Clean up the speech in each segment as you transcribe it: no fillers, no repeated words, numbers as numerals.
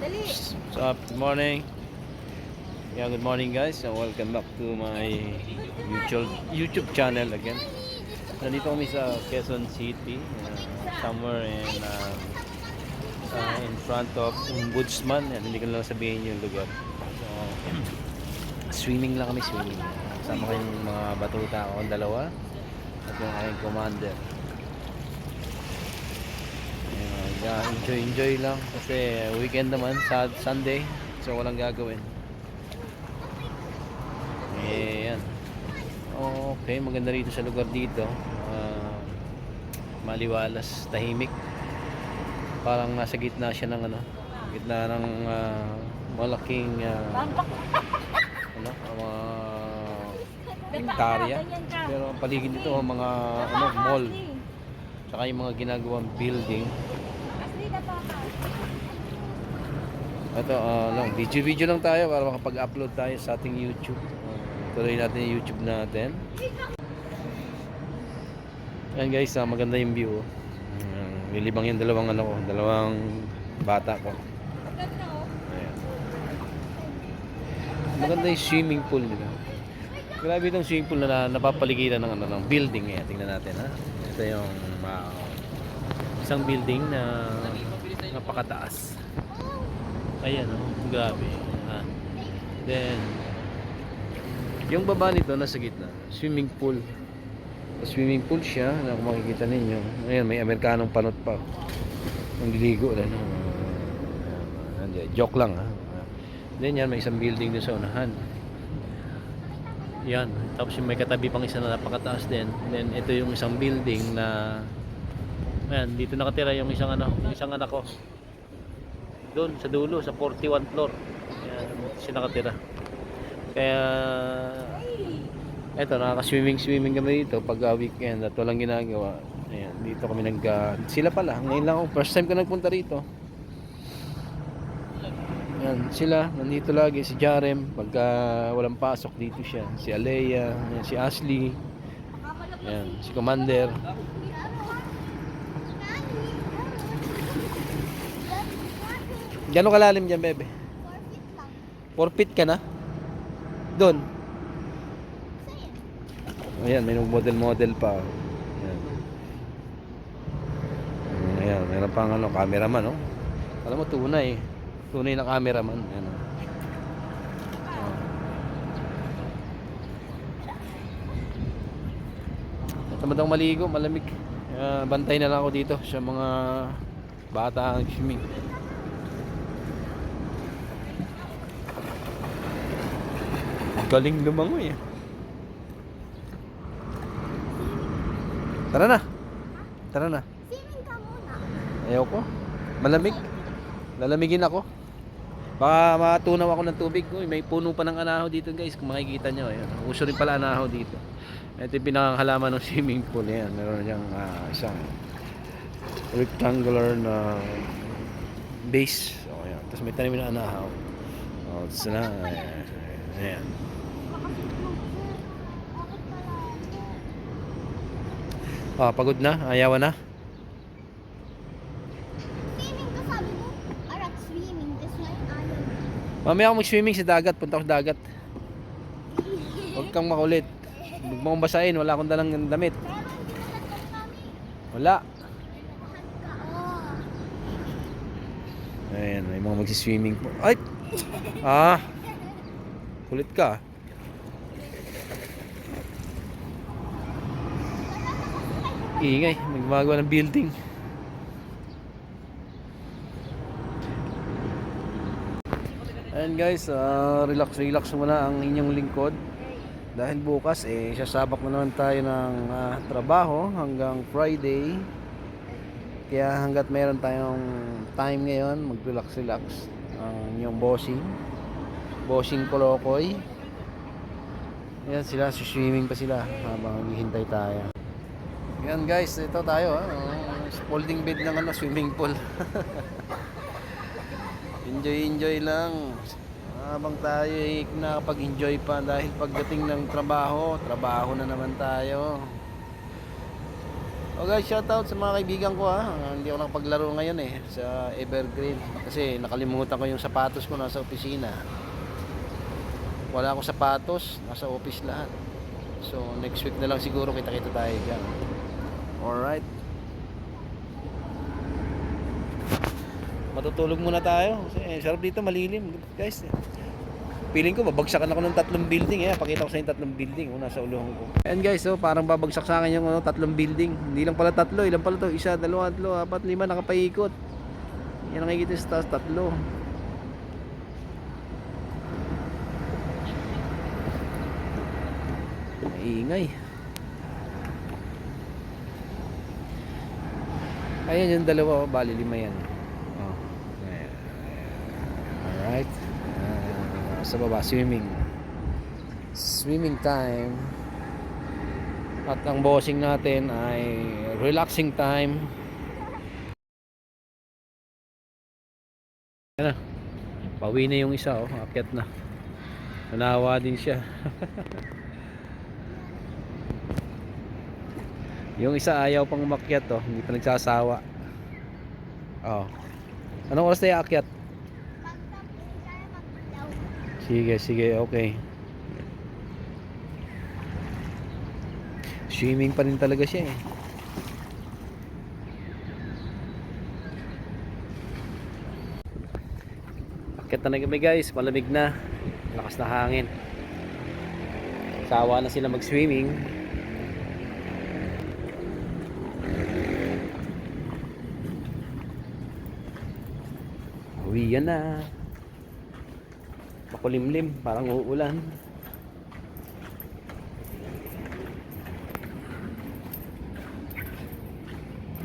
What's up? Good morning. Yeah, good morning guys. Welcome back to my YouTube channel again. Nandito kami sa Quezon City, somewhere in front of Ombudsman. Yan, hindi ko lang sabihin yung lugar. So, swimming lang kami, swimming. Kasama ko yung mga batuta ko, dalawa. At yung aking commander. Yeah, enjoy lang kasi weekend naman sa Sunday, so walang gagawin. Yan. Okay, maganda rito sa lugar dito. Maliwalas, tahimik. Parang nasa gitna siya ng gitna ng malaking hektarya. Pero ang paligid nito mga mall. Saka yung mga ginagawang building. Ito lang, video lang tayo para makapag-upload tayo sa ating YouTube. Tuloy natin yung YouTube natin. Ayan guys, maganda yung view. Nilibang yung dalawang bata ko. Ayan. Maganda yung swimming pool nila. Grabe itong swimming pool na napapaligiran ng building. Tingnan natin ha. Ito yung isang building na napakataas. Ayan grabe. Then yung baba nito nasa gitna, swimming pool. Swimming pool siya, na kung makikita ninyo. Ayan, may Amerikanong panot pa. Nangliligo lang. Joke lang ha. Then yan, may isang building doon sa unahan. Yan, tapos yung may katabi pang isa na napakataas din. Then ito yung isang building na ayan, dito nakatira yung isang anak ko. Doon sa dulo, sa 41 floor. Ayan, siya nakatira. Kaya eto, nakaka-swimming kami dito pag weekend at walang ginagawa. Ayan, dito kami sila pala, ngayon lang ako, first time ko nagpunta rito. Ayan, sila, nandito lagi, si Jarem, pagka walang pasok dito siya. Si Alea, ayan, si Ashley, ayan, si Commander. Gano'ng kalalim dyan, bebe? 4 feet ka na? Doon. Ayan, may model pa. Ayan. Ayan, meron pang cameraman, no? Alam mo, tunay na cameraman. Ayan. Tamad akong maligo, malamig. Bantay na lang ako dito sa mga bata ang swimming. Galing lumangoy eh. Tara na. Swimming ka muna. Ayoko. Malamig. Lalamigin ako. Baka matunaw ako ng tubig. Uy, may puno pa ng anahaw dito guys. Kung makikita nyo. Ayan. Uso rin pala anahaw dito. Ito yung pinakahalaman ng swimming pool. Ayan. Meron niyang isang rectangular na base. So, ayan. Tapos may tanim na anahaw. Tapos na. Ayan. Pagod na? Ayawan na? Swimming ka sabi mo? Arat swimming. This one ayaw. Mamaya ako mag-swimming sa dagat. Punta ako sa dagat. Huwag kang makulit. Huwag mo akong basahin. Wala akong dalang damit. Pero hindi ka nagkong kami. Wala. Nabahan ka. Ayan. May mga magsiswimming po. Ay! Kulit ka. Ingay. May gumagawa ng building. Ayan guys, relax muna ang inyong lingkod. Dahil bukas sasabak na naman tayo ng trabaho hanggang Friday. Kaya hanggat mayroon tayong time ngayon, mag-relax ang inyong bossing Kolokoy. Ayan sila, swimming pa sila habang naghihintay tayo. Ayan guys, ito tayo folding bed ng swimming pool. enjoy lang habang tayo nakapag-enjoy pa dahil pagdating ng trabaho na naman tayo. Oh guys, shoutout sa mga kaibigan ko ha. Hindi ako nakapaglaro ngayon sa Evergreen kasi nakalimutan ko yung sapatos ko nasa opisina. Wala akong sapatos, nasa office lahat. So next week na lang siguro kita-kita tayo diyan. Alright. Matutulog muna tayo kasi sarap dito, malilim guys. Feeling ko babagsakan ako ng 3 building pakita ko sa inyo 3 building nasa uluhan ko. And guys, so parang babagsak sa akin yung 3 building. Hindi lang pala 3, ilan pala to? 1, 2, 3, 4, 5 nakapaikot. Yan nakikita sa taas, 3. Maingay. Ayan yung dalawa, bali 5 yan. Alright. Sa baba, swimming time. At ang bossing natin ay relaxing time. Yan na, pauwi na yung isa akyat na. Nanawa din siya. Yung isa ayaw pang umakyat hindi pa nagsasawa. Anong oras tayo akyat? Sige, okay. Swimming pa rin talaga siya Akyat na kami guys, malamig na. Lakas na hangin. Sawa na sila mag-swimming. Uwi yan na. Makulimlim, parang uulan.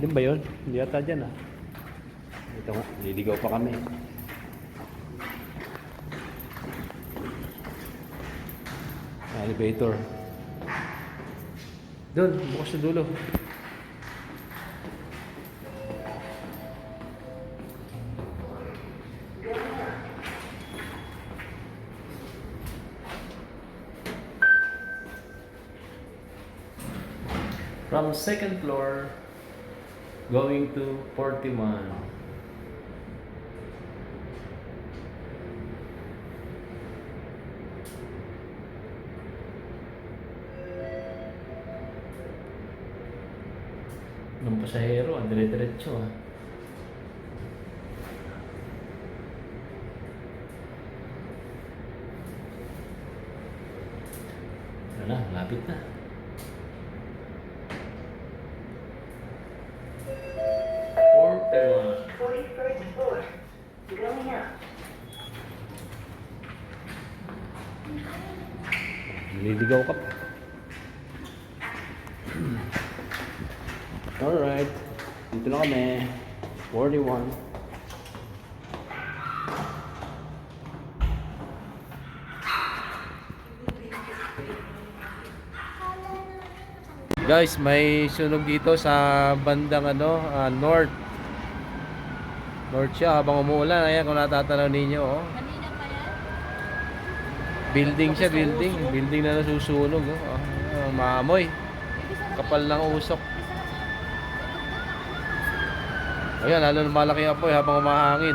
Din ba yun? Hindi yata dyan Ito nga, liligaw pa kami. Elevator. Doon, bukas sa dulo. From 2nd floor going to 41. Ng pasahero, dire-diretso Wala, lapit na. Nililigaw ka pa. Alright. Dito na kami. 41. Guys, may sunog dito sa bandang north. North siya habang umuulan. Ayan kung natatanaw ninyo Kanina pa yan? Building siya, building. Building na nasusunog maamoy. Kapal ng usok. Ayan, lalo na malaki apoy habang umahangin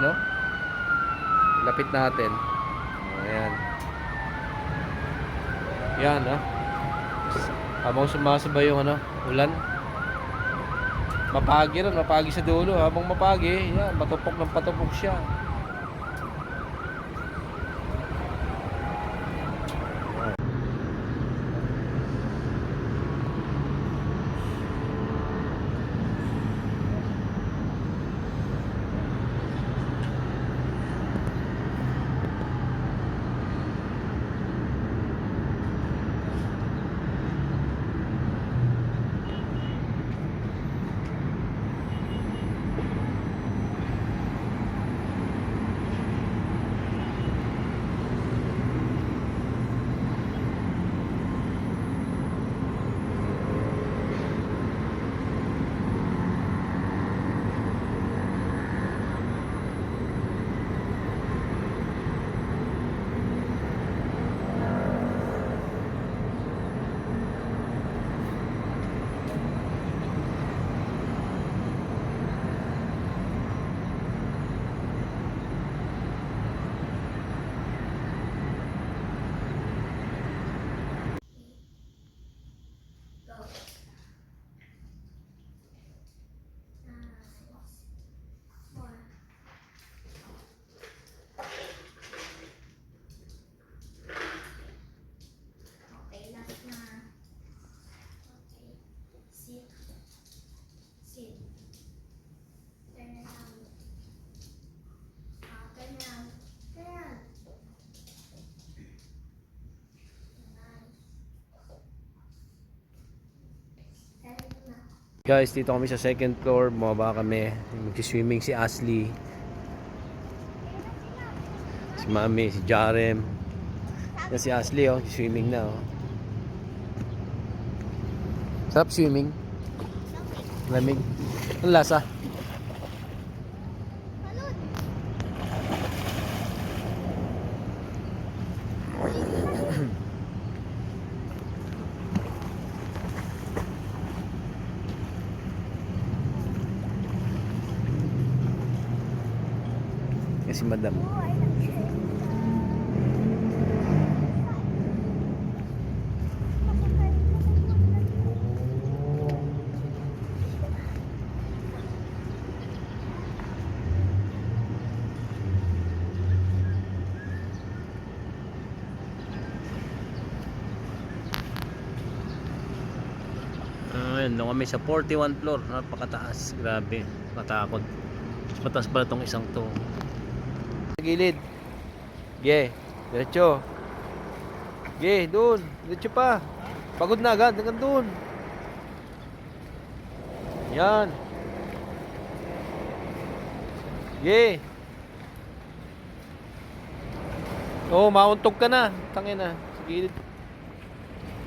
Lapit natin. Ayan. Yan habang sumasabay yung ulan. Mapagi rin, mapagi sa dulo. Habang mapagi, yan, patupok ng patupok siya. Guys, dito kami sa second floor. Bumaba kami. Mag-swimming si Ashley. Si Mami, si Jarem. Yan si Ashley, oh. Swimming na, oh. Sarap swimming. Lamig. Ang lasa? Balot. Kasi madam. Oh, I like it. Ayun, doon kami sa 41 floor. Napakataas. Grabe. Matakot. Mas mataas pala itong isang to. Sa gilid. Ge. Diretso. Ge, doon. Diretso pa. Pagod na agad. Hanggang doon. Yan. Ge. Oh, mauntog ka na. Tangin na. Sa gilid.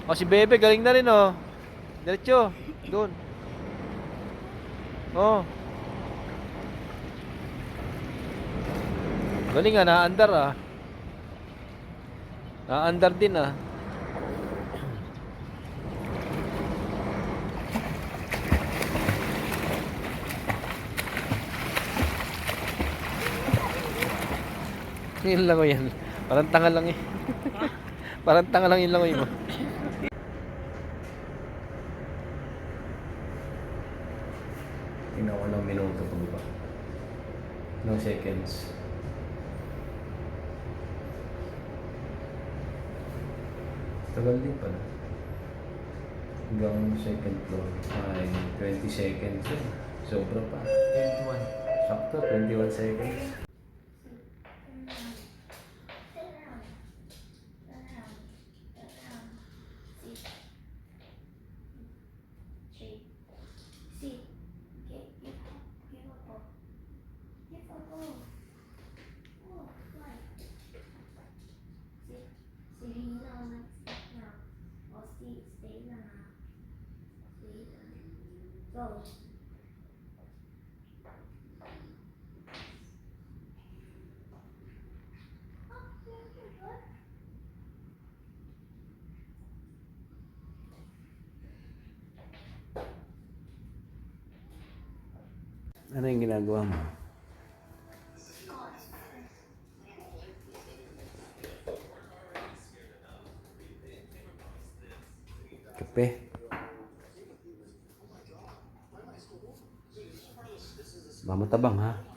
Oh, si Bebe. Galing na rin, oh. Diretso. Doon. Oh. Galing nga, naandar ah. Naandar din ah. Yun lang o yan. Parang tanga lang eh. Parang tanga lang yung langoy mo. Tingnan ko ng minuto pa ba? No seconds. Tagal din pala. Hanggang second floor ay 20 seconds yun. Sobra pa. 21. Sakto, 21 seconds. Go. Ano yung ginagawa mo? Kape. Mamatabang ha.